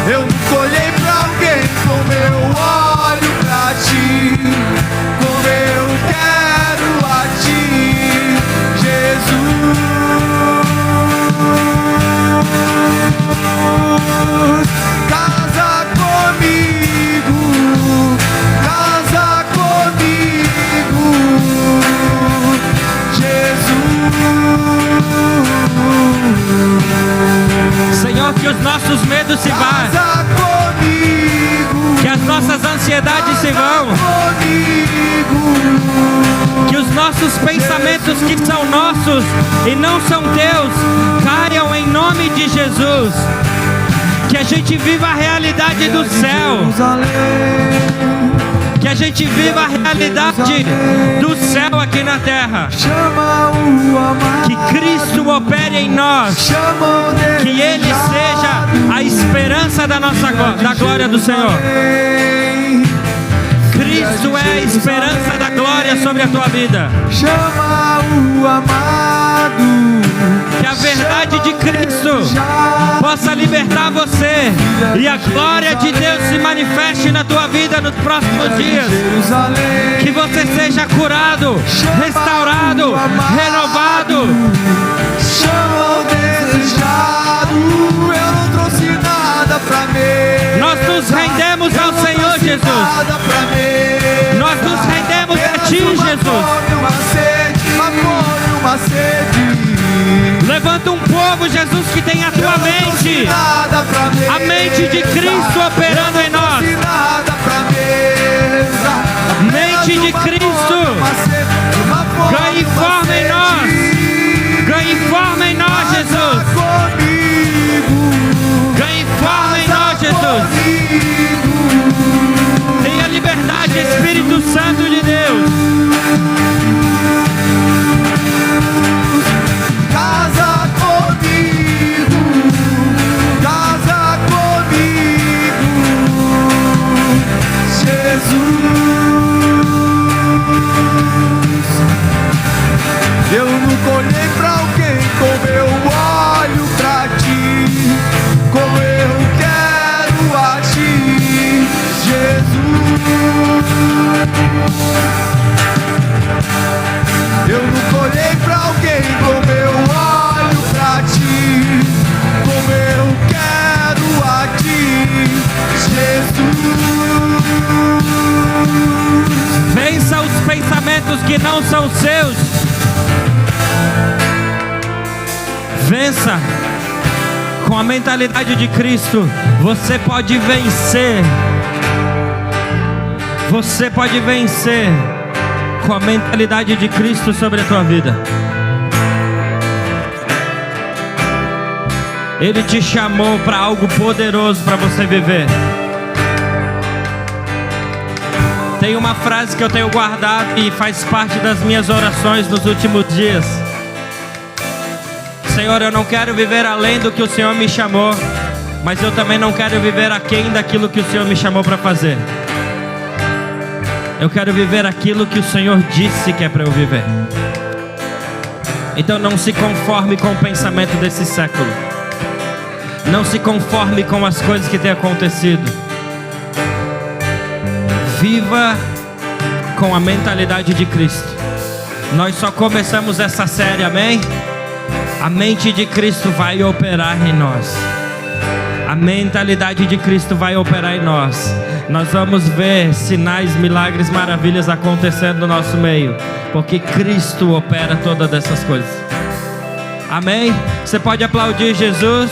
Eu nunca olhei pra alguém como eu olho pra ti, como eu quero agir, Jesus. Casa comigo, casa comigo, Jesus.
Senhor, que os nossos medos se vão.
Casa comigo,
Que as nossas ansiedades se vão.
comigo.
Que os nossos pensamentos que são nossos e não são teus caiam em nome de Jesus. Que a gente viva a realidade do céu. Que a gente viva a realidade do céu aqui na terra.
Chama o amado,
Que Cristo opere em nós.
chama o Deus.
Que Ele seja a esperança da glória do Senhor. Cristo é a esperança da glória sobre a tua vida.
Chama o amado.
Que a verdade de Cristo possa libertar você e a glória de Deus se manifeste na tua vida nos próximos dias. Que você seja curado, restaurado, renovado.
Chama o desejado. Eu não trouxe nada pra mim.
Nós nos rendemos ao Senhor Jesus.
Nada pra mim.
Nós nos rendemos a Ti, Jesus.
Uma sede, uma fome, uma sede.
Levanta um povo, Jesus, que tem a tua mente. A mente de Cristo operando em nós. Mente de Cristo. Ganhe forma em nós. Ganhe forma em nós, Jesus. Ganhe forma em nós, Jesus. Tenha liberdade, Espírito Santo de Deus.
Casa comigo, Jesus. Eu nunca olhei pra alguém como eu olho pra ti, como eu quero agir, Jesus. Eu nunca olhei pra alguém como eu olho pra ti, como eu quero agir, Jesus.
Vença os pensamentos que não são seus. Vença. Com a mentalidade de Cristo, você pode vencer. Você pode vencer com a mentalidade de Cristo sobre a tua vida. Ele te chamou para algo poderoso para você viver. Tem uma frase que eu tenho guardado e faz parte das minhas orações nos últimos dias. Senhor, eu não quero viver além do que o Senhor me chamou, mas eu também não quero viver aquém daquilo que o Senhor me chamou para fazer. Eu quero viver aquilo que o Senhor disse que é para eu viver. Então não se conforme com o pensamento desse século. Não se conforme com as coisas que têm acontecido. Viva com a mentalidade de Cristo. Nós só começamos essa série, amém? A mente de Cristo vai operar em nós. A mentalidade de Cristo vai operar em nós. Nós vamos ver sinais, milagres, maravilhas acontecendo no nosso meio, porque Cristo opera todas essas coisas. Amém? Você pode aplaudir Jesus?